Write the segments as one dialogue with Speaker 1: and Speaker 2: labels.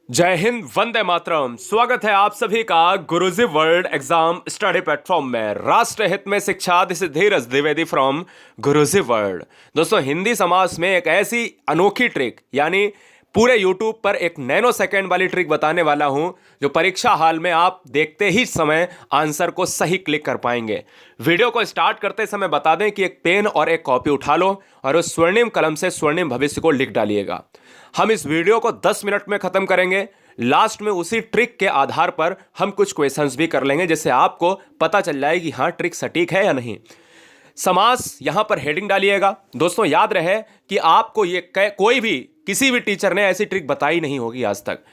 Speaker 1: जय हिंद, वंदे मातरम। स्वागत है आप सभी का गुरुजी वर्ल्ड एग्जाम स्टडी प्लेटफॉर्म में। राष्ट्र हित में शिक्षा, this is Dheeraj Dwivedi from Guruji world. दोस्तों, हिंदी समाज में एक ऐसी अनोखी ट्रिक, यानी पूरे यूट्यूब पर एक नैनो सेकेंड वाली ट्रिक बताने वाला हूं, जो परीक्षा हाल में आप देखते ही समय आंसर को सही क्लिक कर पाएंगे। वीडियो को स्टार्ट करते समय बता दें कि एक पेन और एक कॉपी उठा लो और उस स्वर्णिम कलम से स्वर्णिम भविष्य को लिख डालिएगा। हम इस वीडियो को 10 मिनट में खत्म करेंगे। लास्ट में उसी ट्रिक के आधार पर हम कुछ क्वेश्चंस भी कर लेंगे, जिससे आपको पता चल जाए कि हाँ, ट्रिक सटीक है या नहीं। समास यहां पर हेडिंग डालिएगा। दोस्तों, याद रहे कि आपको ये कोई भी किसी भी टीचर ने ऐसी ट्रिक बताई नहीं होगी आज तक।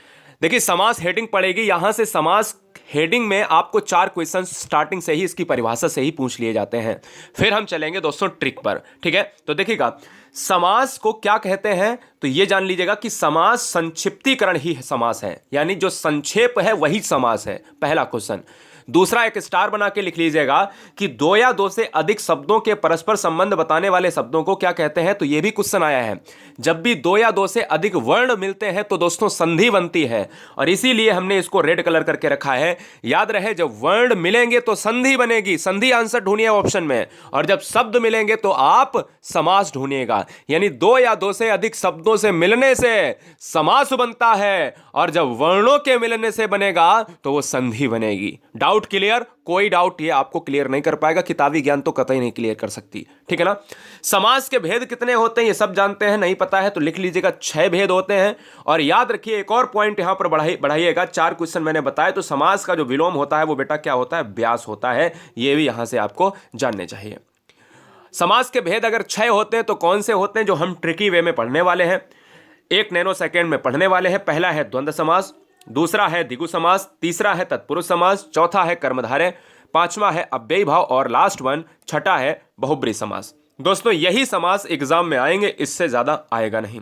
Speaker 1: देखिए, समास हेडिंग पड़ेगी। यहां से समास हेडिंग में आपको 4 क्वेश्चन स्टार्टिंग से ही इसकी परिभाषा से ही पूछ लिए जाते हैं। फिर हम चलेंगे दोस्तों ट्रिक पर। ठीक है, तो देखिएगा, समास को क्या कहते हैं तो ये जान लीजिएगा कि समास संक्षिप्तीकरण ही समास है, यानी जो संक्षेप है वही समास है। पहला क्वेश्चन। दूसरा, एक स्टार बना के लिख लीजिएगा कि दो या दो से अधिक शब्दों के परस्पर संबंध बताने वाले शब्दों को क्या कहते हैं। तो यह भी क्वेश्चन आया है। जब भी दो या दो से अधिक वर्ण मिलते हैं तो दोस्तों संधि बनती है, और इसीलिए हमने इसको रेड कलर करके रखा है। याद रहे, जब वर्ण मिलेंगे तो संधि बनेगी। संधि आंसर ढूंढिए ऑप्शन में, और जब शब्द मिलेंगे तो आप समास ढूंढिएगा। यानी दो या दो से अधिक शब्दों से मिलने से समास बनता है, और जब वर्णों के मिलने से बनेगा तो वो संधि बनेगी। Doubt clear? कोई डाउट ये आपको क्लियर नहीं कर पाएगा, किताबी ज्ञान तो कतई नहीं क्लियर कर सकती। ठीक है ना। समास के भेद कितने होते हैं ये सब जानते हैं, नहीं पता है तो लिख लीजिएगा 6 भेद होते हैं। और याद रखिए, एक और पॉइंट यहां पर बढ़ाइएगा। 4 क्वेश्चन मैंने बताया, तो समास का जो विलोम होता है वो बेटा क्या होता है? व्यास होता है। ये भी यहां से आपको जानने चाहिए। समास के भेद अगर 6 होते हैं तो कौन से होते हैं, जो हम ट्रिकी वे में पढ़ने वाले हैं, 1 नैनो सेकेंड में पढ़ने वाले हैं। पहला है द्वंद्व समास, दूसरा है द्विगु समास, तीसरा है तत्पुरुष समास, चौथा है कर्मधारय, पांचवा है अव्ययी भाव, और लास्ट वन छठा है बहुब्रीहि समास। दोस्तों, यही समास एग्जाम में आएंगे, इससे ज्यादा आएगा नहीं।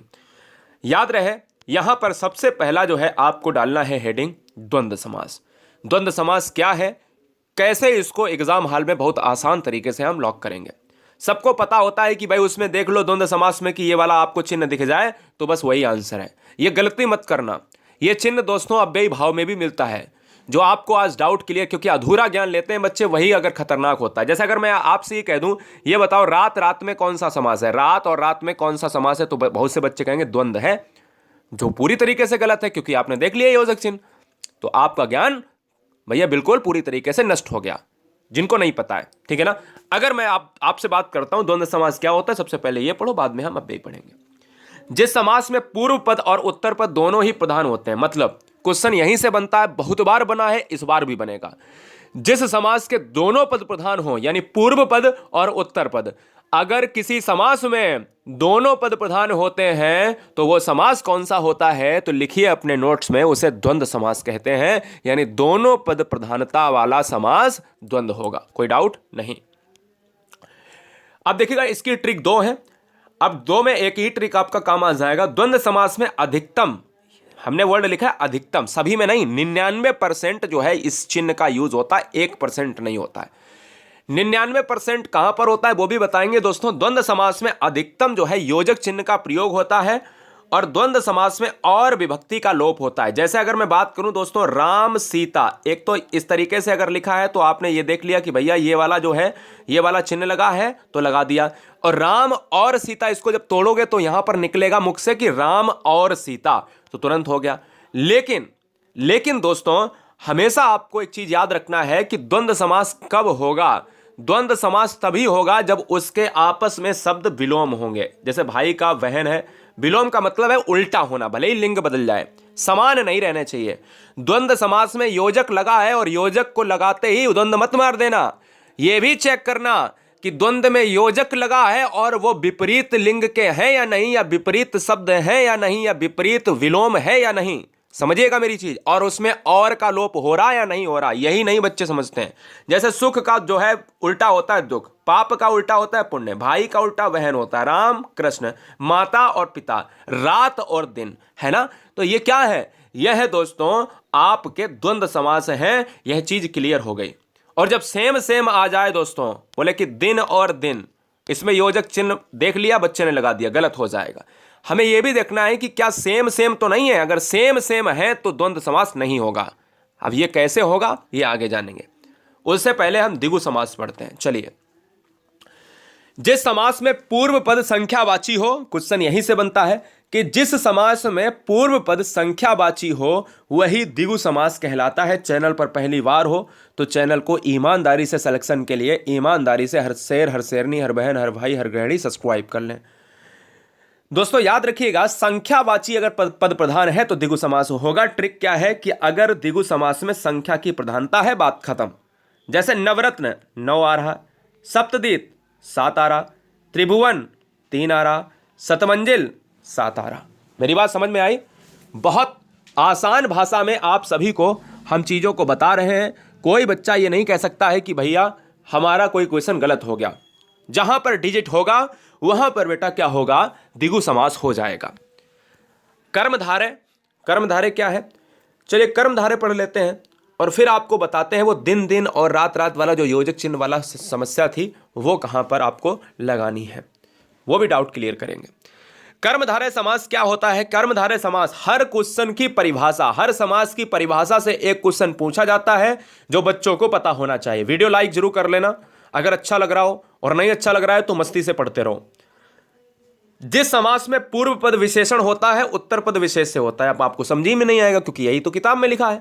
Speaker 1: याद रहे, यहां पर सबसे पहला जो है आपको डालना है हेडिंग द्वंद्व समास। द्वंद्व समास क्या है, कैसे इसको एग्जाम हाल में बहुत आसान तरीके से हम लॉक करेंगे। सबको पता होता है कि भाई उसमें देख लो द्वंद्व समास में कि ये वाला आपको चिन्ह दिख जाए तो बस वही आंसर है। ये गलती मत करना। ये चिन्ह दोस्तों अव्ययी भाव में भी मिलता है, जो आपको आज डाउट क्लियर, क्योंकि अधूरा ज्ञान लेते हैं बच्चे, वही अगर खतरनाक होता है। जैसे अगर मैं आपसे ये कह दूं, ये बताओ रात रात में कौन सा समास है, रात और रात में कौन सा समास है, तो बहुत से बच्चे कहेंगे द्वंद्व है, जो पूरी तरीके से गलत है, क्योंकि आपने देख लिया योजक चिन्ह। तो आपका ज्ञान भैया बिल्कुल पूरी तरीके से नष्ट हो गया, जिनको नहीं पता है। ठीक है ना। अगर मैं आपसे बात करता हूं द्वंद्व समास क्या होता है, सबसे पहले ये पढ़ो, बाद में हम अव्ययी पढ़ेंगे। जिस समास में पूर्व पद और उत्तर पद दोनों ही प्रधान होते हैं, मतलब क्वेश्चन यहीं से बनता है, बहुत बार बना है, इस बार भी बनेगा। जिस समास के दोनों पद प्रधान हो, यानी पूर्व पद और उत्तर पद, अगर किसी समास में दोनों पद प्रधान होते हैं तो वो समास कौन सा होता है, तो लिखिए अपने नोट्स में, उसे द्वंद्व समास कहते हैं। यानी दोनों पद प्रधानता वाला समास द्वंद्व होगा। कोई डाउट नहीं। अब देखिएगा, इसकी ट्रिक 2 है। अब 2 में एक ही ट्रिक आपका काम आ जाएगा। द्वंद्व समास में अधिकतम, हमने वर्ड लिखा है अधिकतम, सभी में नहीं, 99% जो है इस चिन्ह का यूज होता है, 1% नहीं होता है। 99% कहां पर होता है वो भी बताएंगे दोस्तों। द्वंद्व समास में अधिकतम जो है योजक चिन्ह का प्रयोग होता है, और द्वंद्व समास में और विभक्ति का लोप होता है। जैसे अगर मैं बात करूं दोस्तों, राम सीता, एक तो इस तरीके से अगर लिखा है तो आपने ये देख लिया कि भैया ये वाला जो है, ये वाला चिन्ह लगा है तो लगा दिया, और राम और सीता, इसको जब तोड़ोगे तो यहां पर निकलेगा मुख से कि राम और सीता, तो तुरंत हो गया। लेकिन दोस्तों, हमेशा आपको एक चीज याद रखना है कि द्वंद्व समास कब होगा। द्वंद्व समास तभी होगा जब उसके आपस में शब्द विलोम होंगे। जैसे भाई का बहन है, विलोम का मतलब है उल्टा होना, भले ही लिंग बदल जाए, समान नहीं रहने चाहिए। द्वंद्व समास में योजक लगा है, और योजक को लगाते ही द्वंद्व मत मार देना। यह भी चेक करना कि द्वंद्व में योजक लगा है और वो विपरीत लिंग के हैं या नहीं, या विपरीत शब्द हैं या नहीं, या विपरीत विलोम है या नहीं। समझिएगा मेरी चीज। और उसमें और का लोप हो रहा या नहीं हो रहा, यही नहीं बच्चे समझते हैं। जैसे सुख का जो है उल्टा होता है दुख, पाप का उल्टा होता है पुण्य, भाई का उल्टा बहन होता है, राम कृष्ण, माता और पिता, रात और दिन, है ना। तो ये क्या है, यह है दोस्तों आपके द्वंद्व समास हैं। यह चीज क्लियर हो गई। और जब सेम सेम आ जाए दोस्तों, बोले कि दिन और दिन, इसमें योजक चिन्ह देख लिया बच्चे ने लगा दिया, गलत हो जाएगा। हमें यह भी देखना है कि क्या सेम सेम तो नहीं है। अगर सेम सेम है तो द्वंद्व समास नहीं होगा। अब ये कैसे होगा ये आगे जानेंगे। उससे पहले हम द्विगु समास पढ़ते हैं। चलिए, जिस समास में पूर्व पद संख्यावाची हो, क्वेश्चन यहीं से बनता है कि जिस समास में पूर्व पद संख्यावाची हो वही द्विगु समास कहलाता है। चैनल पर पहली बार हो तो चैनल को ईमानदारी से सिलेक्शन के लिए ईमानदारी से हर शेर, हर शेरनी, हर बहन, हर भाई, हर गृहिणी सब्सक्राइब कर लें। दोस्तों याद रखिएगा, संख्यावाची अगर पद प्रधान है तो द्विगु समास होगा। ट्रिक क्या है कि अगर द्विगु समास में संख्या की प्रधानता है, बात खत्म। जैसे नवरत्न 9 आ रहा, सप्तदीप 7 आ रहा, त्रिभुवन 3 आ रहा, शतमंजिल 7 आ रहा। मेरी बात समझ में आई? बहुत आसान भाषा में आप सभी को हम चीज़ों को बता रहे हैं। कोई बच्चा ये नहीं कह सकता है कि भैया हमारा कोई क्वेश्चन गलत हो गया। जहां पर डिजिट होगा वहां पर बेटा क्या होगा, द्विगु समास हो जाएगा। कर्मधारय, कर्मधारय क्या है? चलिए कर्मधारय पढ़ लेते हैं और फिर आपको बताते हैं वो दिन दिन और रात रात वाला जो योजक चिन्ह वाला समस्या थी वो कहां पर आपको लगानी है, वो भी डाउट क्लियर करेंगे। कर्मधारय समास क्या होता है? कर्मधारय समास हर क्वेश्चन की परिभाषा, हर समास की परिभाषा से एक क्वेश्चन पूछा जाता है जो बच्चों को पता होना चाहिए। वीडियो लाइक जरूर कर लेना अगर अच्छा लग रहा हो, और नहीं अच्छा लग रहा है तो मस्ती से पढ़ते रहो। जिस समास में पूर्व पद विशेषण होता है उत्तर पद विशेष से होता है। अब आपको समझी में नहीं आएगा क्योंकि यही तो किताब में लिखा है।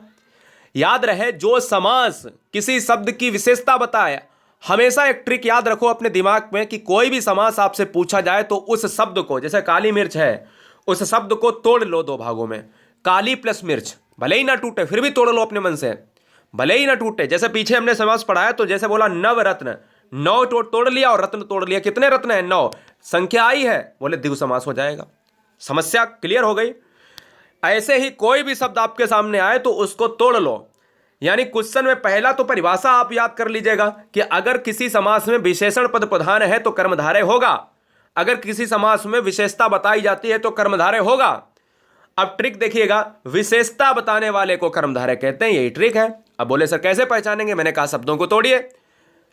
Speaker 1: याद रहे, जो समास किसी शब्द की विशेषता बताए, हमेशा एक ट्रिक याद रखो अपने दिमाग में कि कोई भी समास आपसे पूछा जाए तो उस शब्द को, जैसे काली मिर्च है, उस शब्द को तोड़ लो 2 भागों में। काली प्लस मिर्च, भले ही ना टूटे फिर भी तोड़ लो अपने मन से, भले ही ना टूटे। जैसे पीछे हमने समास पढ़ाया तो जैसे बोला नवरत्न, 9 तोड़ लिया और रत्न तोड़ लिया। कितने रत्न है? 9। संख्या आई है, बोले द्विगु समास हो जाएगा। समस्या क्लियर हो गई। ऐसे ही कोई भी शब्द आपके सामने आए तो उसको तोड़ लो। यानी क्वेश्चन में पहला तो परिभाषा आप याद कर लीजिएगा कि अगर किसी समास में विशेषण पद प्रधान है तो कर्मधारय होगा, अगर किसी समास में विशेषता बताई जाती है तो कर्मधारय होगा। अब ट्रिक देखिएगा, विशेषता बताने वाले को कर्मधारय कहते हैं, यही ट्रिक है। अब बोले सर कैसे पहचानेंगे? मैंने कहा शब्दों को तोड़िए,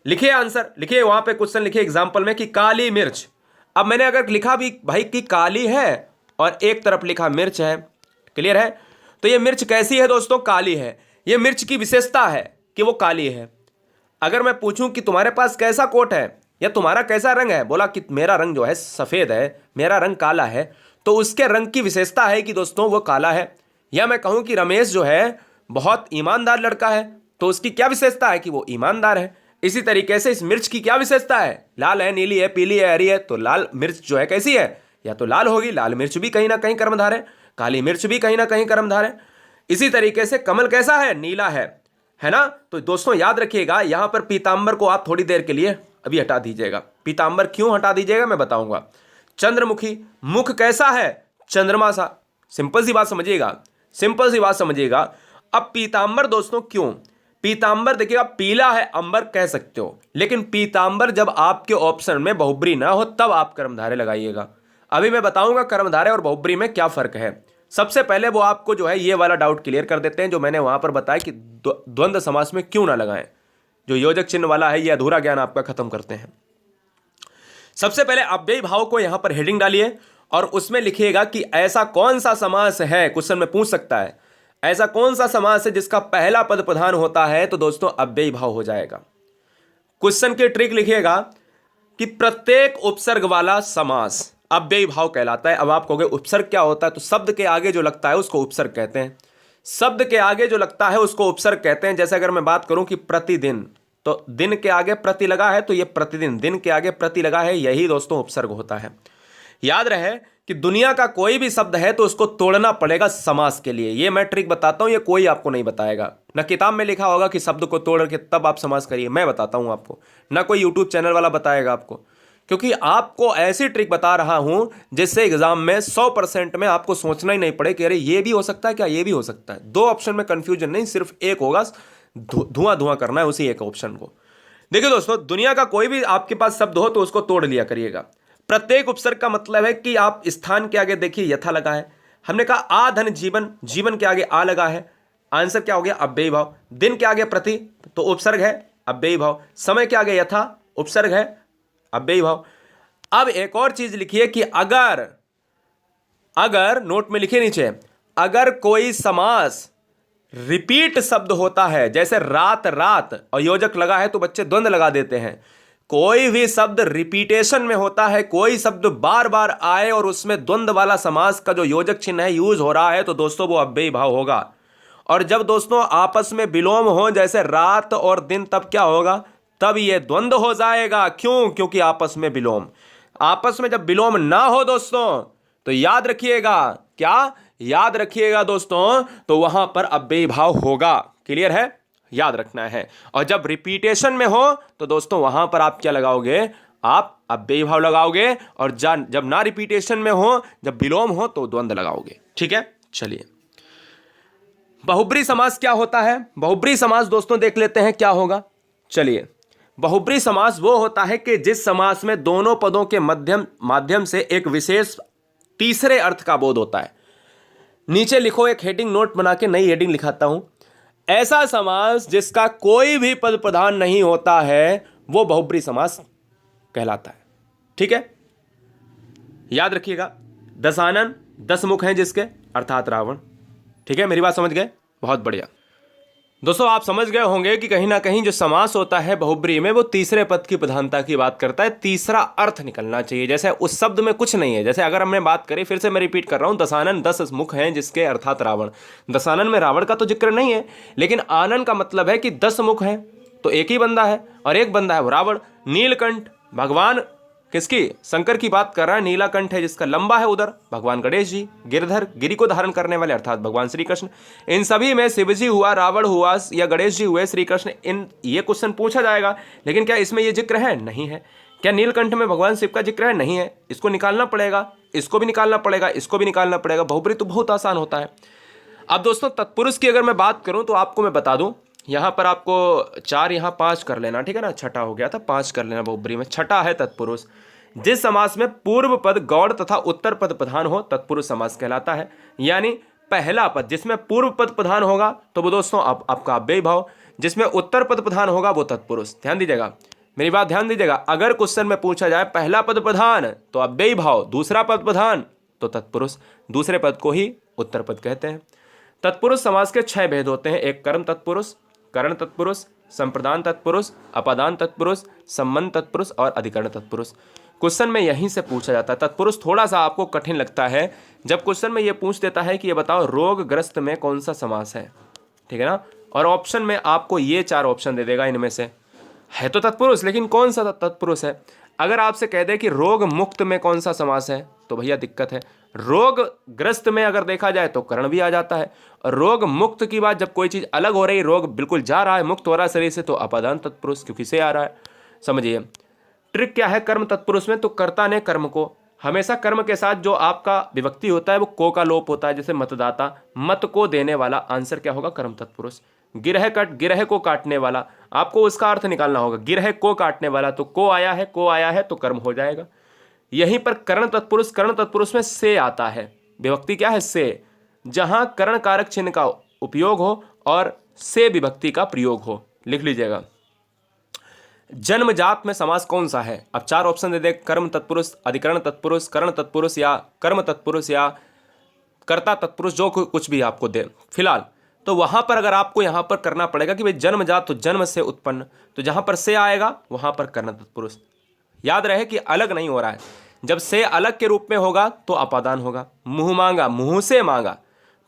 Speaker 1: लिखिए आंसर, लिखिए वहां पे क्वेश्चन लिखिए एग्जांपल में कि काली मिर्च। अब मैंने अगर लिखा भी भाई कि काली है और एक तरफ लिखा मिर्च है, क्लियर है? तो ये मिर्च कैसी है दोस्तों? काली है। ये मिर्च की विशेषता है कि वो काली है। अगर मैं पूछूं कि तुम्हारे पास कैसा कोट है या तुम्हारा कैसा रंग है, बोला कि मेरा रंग जो है सफेद है, मेरा रंग काला है, तो उसके रंग की विशेषता है कि दोस्तों वो काला है। या मैं कहूं कि रमेश जो है बहुत ईमानदार लड़का है, तो उसकी क्या विशेषता है कि वो ईमानदार है। इसी तरीके से इस मिर्च की क्या विशेषता है? लाल है, नीली है, पीली है, हरी है। तो लाल मिर्च जो है कैसी है? या तो लाल होगी, लाल मिर्च भी कहीं ना कहीं कर्मधार है, काली मिर्च भी कहीं ना कहीं कर्मधार है। इसी तरीके से कमल कैसा है? नीला है ना? तो दोस्तों याद रखिएगा, यहां पर पीतांबर को आप थोड़ी देर के लिए अभी हटा दीजिएगा। पीतांबर क्यों हटा दीजिएगा मैं बताऊंगा। चंद्रमुखी, मुख कैसा है? चंद्रमा सा। सिंपल सी बात समझिएगा, सिंपल सी बात समझिएगा। अब पीतांबर दोस्तों क्यों? पीतांबर देखिएगा, पीला है अंबर कह सकते हो, लेकिन पीतांबर जब आपके ऑप्शन में बहुब्री ना हो तब आप कर्मधारय लगाइएगा। अभी मैं बताऊंगा कर्मधारय और बहुब्री में क्या फर्क है। सबसे पहले वो आपको जो है ये वाला डाउट क्लियर कर देते हैं जो मैंने वहां पर बताया कि द्वंद्व समास में क्यों ना लगाएं। जो योजक चिन्ह वाला है ये अधूरा ज्ञान आपका खत्म करते हैं। सबसे पहले अव्ययी भाव को यहां पर हेडिंग डालिए और उसमें लिखिएगा कि ऐसा कौन सा समास है, क्वेश्चन में पूछ सकता है, ऐसा कौन सा समास है जिसका पहला पद प्रधान होता है? तो दोस्तों अव्ययी भाव हो जाएगा। क्वेश्चन की ट्रिक लिखिएगा कि प्रत्येक उपसर्ग वाला समास अव्ययी भाव कहलाता है। अब आप कहोगे उपसर्ग क्या होता है? तो शब्द के आगे जो लगता है उसको उपसर्ग कहते हैं। शब्द के आगे जो लगता है उसको उपसर्ग कहते हैं। जैसे अगर मैं बात करूं कि प्रतिदिन, तो दिन के आगे प्रति लगा है तो ये प्रतिदिन, दिन के आगे प्रति लगा है, यही दोस्तों उपसर्ग होता है। याद रहे कि दुनिया का कोई भी शब्द है तो उसको तोड़ना पड़ेगा समास के लिए। ये मैं ट्रिक बताता हूं, ये कोई आपको नहीं बताएगा। ना किताब में लिखा होगा कि शब्द को तोड़ के तब आप समास करिए, मैं बताता हूं आपको। ना कोई यूट्यूब चैनल वाला बताएगा आपको, क्योंकि आपको ऐसी ट्रिक बता रहा हूं जिससे एग्जाम में 100% में आपको सोचना ही नहीं पड़े कि अरे ये भी हो सकता है क्या, ये भी हो सकता है। 2 ऑप्शन में कंफ्यूजन नहीं, सिर्फ एक होगा, धुआं धुआं करना है उसी एक ऑप्शन को। देखिए दोस्तों, दुनिया का कोई भी आपके पास शब्द हो तो उसको तोड़ लिया करिएगा। प्रत्येक उपसर्ग का मतलब है कि आप स्थान के आगे देखिए यथा लगा है, हमने कहा आ धन जीवन, जीवन के आगे आ लगा है, आंसर क्या हो गया? अव्ययी भाव। दिन के आगे प्रति तो उपसर्ग है, अव्ययी भाव। समय के आगे यथा उपसर्ग है, अव्ययी भाव। अब एक और चीज लिखिए कि अगर अगर नोट में लिखे नीचे, अगर कोई समास रिपीट शब्द होता है, जैसे रात रात और योजक लगा है तो बच्चे द्वंद्व लगा देते हैं, कोई भी शब्द रिपीटेशन में होता है, कोई शब्द बार बार आए और उसमें द्वंद्व वाला समास का जो योजक चिन्ह है यूज हो रहा है, तो दोस्तों वो अव्ययी भाव होगा। और जब दोस्तों आपस में विलोम हो, जैसे रात और दिन, तब क्या होगा, तब ये द्वंद्व हो जाएगा। क्यों? क्योंकि आपस में विलोम। आपस में जब विलोम ना हो दोस्तों, तो याद रखिएगा, क्या याद रखिएगा दोस्तों, तो वहां पर अव्ययी भाव होगा। क्लियर है? याद रखना है। और जब रिपीटेशन में हो तो दोस्तों वहां पर आप क्या लगाओगे, आप अव्ययी भाव लगाओगे। और जब ना रिपीटेशन में हो, जब विलोम हो, तो द्वंद्व लगाओगे। ठीक है, चलिए बहुब्री समास क्या होता है। बहुब्री समास दोस्तों देख लेते हैं क्या होगा। चलिए, बहुब्री समास वो होता है कि जिस समास में दोनों पदों के माध्यम से एक विशेष तीसरे अर्थ का बोध होता है। नीचे लिखो, एक हेडिंग नोट बना के नई हेडिंग लिखाता हूं। ऐसा समास जिसका कोई भी पद प्रधान नहीं होता है, वो बहुब्री समास कहलाता है। ठीक है, याद रखिएगा। दशानन 10 मुख हैं जिसके, अर्थात रावण। ठीक है, मेरी बात समझ गए? बहुत बढ़िया। दोस्तों आप समझ गए होंगे कि कहीं ना कहीं जो समास होता है बहुब्री में, वो तीसरे पद की प्रधानता की बात करता है। तीसरा अर्थ निकलना चाहिए, जैसे उस शब्द में कुछ नहीं है। जैसे अगर हमने बात करी, फिर से मैं रिपीट कर रहा हूं, दशानन 10 मुख हैं जिसके, अर्थात रावण। दशानन में रावण का तो जिक्र नहीं है, लेकिन आनन का मतलब है कि 10 मुख हैं, तो एक ही बंदा है, और एक बंदा है वो रावण। नीलकंठ भगवान किसकी, शंकर की बात कर रहा है। नीलाकंठ है जिसका लंबा है उधर, भगवान गणेश जी। गिरधर, गिरि को धारण करने वाले, अर्थात भगवान श्री कृष्ण। इन सभी में शिव जी हुआ, रावण हुआ, या गणेश जी हुए, श्री कृष्ण। इन ये क्वेश्चन पूछा जाएगा, लेकिन क्या इसमें ये जिक्र है? नहीं है। क्या नीलकंठ में भगवान शिव का जिक्र है? नहीं है। इसको निकालना पड़ेगा, इसको भी निकालना पड़ेगा, इसको भी निकालना पड़ेगा। बहुब्री तो बहुत आसान होता है। अब दोस्तों तत्पुरुष की अगर मैं बात करूं, तो आपको मैं बता दूं, यहां पर आपको 4, यहां 5 कर लेना। ठीक है ना, छठा हो गया था, 5 कर लेना बहुब्री में। छठा है तत्पुरुष। जिस समास में पूर्व पद गौड़ तथा उत्तर पद प्रधान हो, तत्पुरुष समास कहलाता है। यानी पहला पद जिसमें पूर्व पद प्रधान होगा, तो वो दोस्तों आपका अव्ययी भाव। जिसमें उत्तर पद प्रधान होगा, वो तत्पुरुष। ध्यान दीजिएगा, मेरी बात ध्यान दीजिएगा। अगर क्वेश्चन में पूछा जाए पहला पद प्रधान तो अव्ययी भाव, दूसरा पद प्रधान तो तत्पुरुष, दूसरे पद को ही उत्तर पद कहते हैं। तत्पुरुष समास के 6 भेद होते हैं। एक कर्म तत्पुरुष, करण तत्पुरुष, संप्रदान तत्पुरुष, अपादान तत्पुरुष, संबंध तत्पुरुष और अधिकरण तत्पुरुष। क्वेश्चन में यहीं से पूछा जाता है। तत्पुरुष थोड़ा सा आपको कठिन लगता है जब क्वेश्चन में ये पूछ देता है कि ये बताओ रोगग्रस्त में कौन सा समास है। ठीक है ना, और ऑप्शन में आपको ये 4 ऑप्शन दे देगा, इनमें से है तो तत्पुरुष, लेकिन कौन सा तत्पुरुष है। अगर आपसे कह दे कि रोग मुक्त में कौन सा समास है, तो भैया दिक्कत है। रोगग्रस्त में अगर देखा जाए तो करण भी आ जाता है, और रोग मुक्त की बात जब कोई चीज़ अलग हो रही, रोग बिल्कुल जा रहा है, मुक्त हो रहा है शरीर से, तो अपादान तत्पुरुष, क्योंकि से आ रहा है। समझिए ट्रिक क्या है कर्म तत्पुरुष में, तो कर्ता ने कर्म को, हमेशा कर्म के साथ जो आपका विभक्ति होता है वो को का लोप होता है। जैसे मतदाता, मत को देने वाला, आंसर क्या होगा, कर्म तत्पुरुष। गिरह कट, गिरह को काटने वाला, आपको उसका अर्थ निकालना होगा। गिरह को काटने वाला, तो को आया है, को आया है तो कर्म हो जाएगा। यहीं पर कर्ण तत्पुरुष, कर्ण तत्पुरुष में से आता है, विभक्ति क्या है, से। जहां कर्ण कारक चिन्ह का उपयोग हो और से विभक्ति का प्रयोग हो, लिख लीजिएगा। जन्मजात में समास कौन सा है। अब 4 ऑप्शन दे दे, कर्म तत्पुरुष, अधिकरण तत्पुरुष, कर्ण तत्पुरुष या कर्म तत्पुरुष या कर्ता तत्पुरुष, जो कुछ भी आपको दे फिलहाल। तो वहां पर अगर आपको यहां पर करना पड़ेगा कि भाई जन्मजात तो जन्म से उत्पन्न, तो जहां पर से आएगा वहां पर कर्ण तत्पुरुष। याद रहे कि अलग नहीं हो रहा है। जब से अलग के रूप में होगा तो अपादान होगा। मुंह मांगा, मुंह से मांगा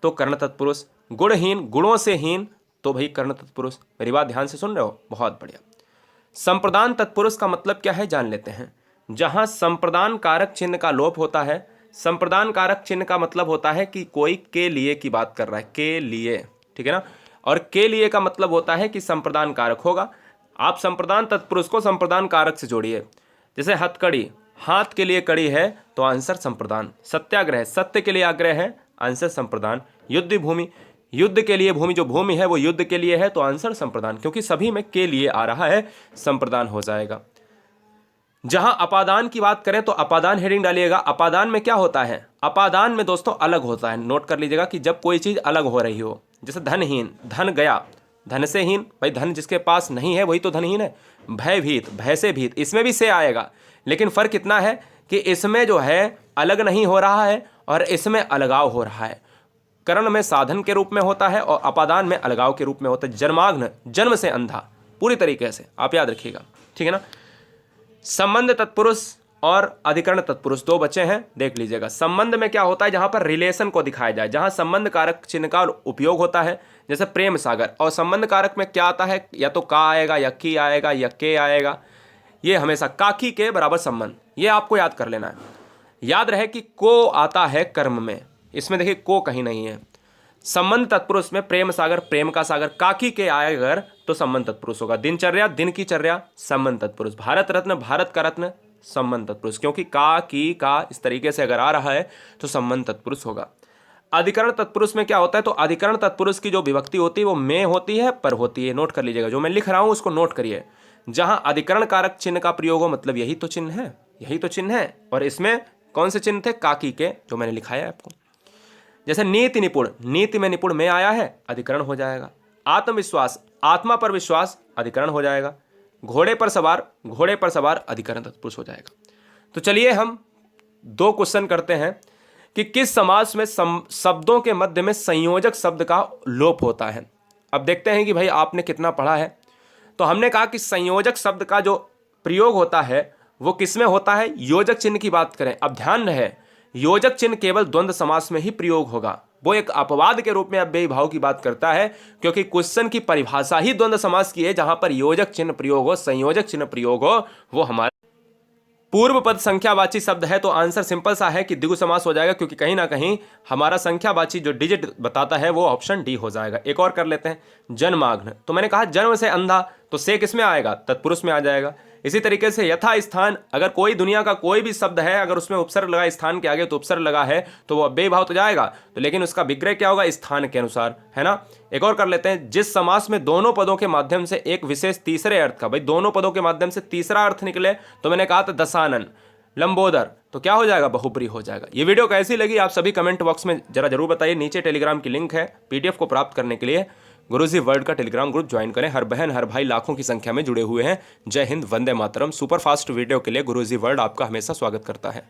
Speaker 1: तो कर्ण तत्पुरुष। गुणहीन, गुणों से हीन तो भाई कर्ण तत्पुरुष। मेरी बात ध्यान से सुन रहे हो, बहुत बढ़िया। संप्रदान तत्पुरुष का मतलब क्या है जान लेते हैं। जहां संप्रदान कारक चिन्ह का लोप होता है, संप्रदान कारक चिन्ह का मतलब होता है कि कोई के लिए की बात कर रहा है, के लिए, ठीक है ना। और के लिए का मतलब होता है कि संप्रदान कारक होगा। आप संप्रदान तत्पुरुष को संप्रदान कारक से जोड़िए। जैसे हथकड़ी, हाथ के लिए कड़ी है तो आंसर संप्रदान। सत्याग्रह, सत्य के लिए आग्रह है, आंसर संप्रदान। युद्ध भूमि, युद्ध के लिए भूमि, जो भूमि है वो युद्ध के लिए है तो आंसर संप्रदान, क्योंकि सभी में के लिए आ रहा है, संप्रदान हो जाएगा। जहां अपादान की बात करें तो अपादान हेडिंग डालिएगा। अपादान में क्या होता है, अपादान में दोस्तों अलग होता है। नोट कर लीजिएगा कि जब कोई चीज अलग हो रही हो, जैसे धनहीन, धन गया, धन से हीन, भाई धन जिसके पास नहीं है वही तो धनहीन है। भयभीत, भय से भीत, इसमें भी से आएगा, लेकिन फर्क इतना है कि इसमें जो है अलग नहीं हो रहा है और इसमें अलगाव हो रहा है। करण में साधन के रूप में होता है और अपादान में अलगाव के रूप में होता है। जन्माग्न, जन्म से अंधा, पूरी तरीके से आप याद रखिएगा, ठीक है ना। संबंध तत्पुरुष और अधिकरण तत्पुरुष दो बच्चे हैं, देख लीजिएगा। संबंध में क्या होता है, जहां पर रिलेशन को दिखाया जाए, जहां संबंध कारक चिन्ह का उपयोग होता है, जैसे प्रेम सागर। और संबंध कारक में क्या आता है, या तो का आएगा या की आएगा या के आएगा। ये हमेशा काकी के बराबर संबंध, ये आपको याद कर लेना है। याद रहे कि को आता है कर्म में, इसमें देखिए को कहीं नहीं है। संबंध तत्पुरुष में प्रेम सागर, प्रेम का सागर, काकी के आए अगर तो संबंध तत्पुरुष होगा। दिनचर्या, दिन की चर्या, संबंध तत्पुरुष। भारत रत्न, भारत का रत्न, संबंध तत्पुरुष, क्योंकि का की का इस तरीके से अगर आ रहा है तो संबंध तत्पुरुष होगा। अधिकरण तत्पुरुष में क्या होता है, तो अधिकरण तत्पुरुष की जो विभक्ति होती है वो में होती है, पर होती है। नोट कर लीजिएगा, जो मैं लिख रहा हूं उसको नोट करिए। जहां अधिकरण कारक चिन्ह का प्रयोग हो, मतलब यही तो चिन्ह है, यही तो चिन्ह है। और इसमें कौन से चिन्ह थे, काकी के, जो मैंने लिखाया है आपको। जैसे नीति निपुण, नीति में निपुण में आया है, अधिकरण हो जाएगा। आत्मविश्वास, आत्मा पर विश्वास, अधिकरण हो जाएगा। घोड़े पर सवार, घोड़े पर सवार, अधिकरण तत्पुरुष हो जाएगा। तो चलिए हम दो क्वेश्चन करते हैं कि किस समास में शब्दों के मध्य में संयोजक शब्द का लोप होता है। अब देखते हैं कि भाई आपने कितना पढ़ा है। तो हमने कहा कि संयोजक शब्द का जो प्रयोग होता है वो किसमें होता है, योजक चिन्ह की बात करें। अब ध्यान रहे, योजक चिन्ह केवल द्वंद्व समास में ही प्रयोग होगा। वो एक अपवाद के रूप में अव्ययी भाव की बात करता है, क्योंकि क्वेश्चन की परिभाषा ही द्वंद्व समास की है, जहां पर योजक चिन्ह प्रयोग हो, संयोजक चिन्ह प्रयोग हो। वो हमारे पूर्व पद संख्यावाची शब्द है, तो आंसर सिंपल सा है कि द्विगु समास हो जाएगा, क्योंकि कहीं ना कहीं हमारा संख्यावाची जो डिजिट बताता है वो ऑप्शन डी हो जाएगा। एक और कर लेते हैं, जन्माग्न। तो मैंने कहा जन्म से अंधा, तो से किसमें आएगा, तत्पुरुष में आ जाएगा। इसी तरीके से यथा स्थान, अगर कोई दुनिया का कोई भी शब्द है, अगर उसमें उपसर्ग लगा स्थान के आगे तो उपसर्ग लगा है तो वो अव्ययी भाव तो जाएगा, तो लेकिन उसका विग्रह क्या होगा, स्थान के अनुसार, है ना। एक और कर लेते हैं, जिस समास में दोनों पदों के माध्यम से एक विशेष तीसरे अर्थ का, भाई दोनों पदों के माध्यम से तीसरा अर्थ निकले, तो मैंने कहा था दशानन, लंबोदर, तो क्या हो जाएगा, बहुप्री हो जाएगा। ये वीडियो कैसी लगी आप सभी कमेंट बॉक्स में जरा जरूर बताइए। नीचे टेलीग्राम की लिंक है, पीडीएफ को प्राप्त करने के लिए गुरुजी वर्ल्ड का टेलीग्राम ग्रुप ज्वाइन करें। हर बहन हर भाई लाखों की संख्या में जुड़े हुए हैं। जय Hind, Vande Mataram. Super fast video के लिए गुरुजी वर्ल्ड आपका हमेशा स्वागत करता है।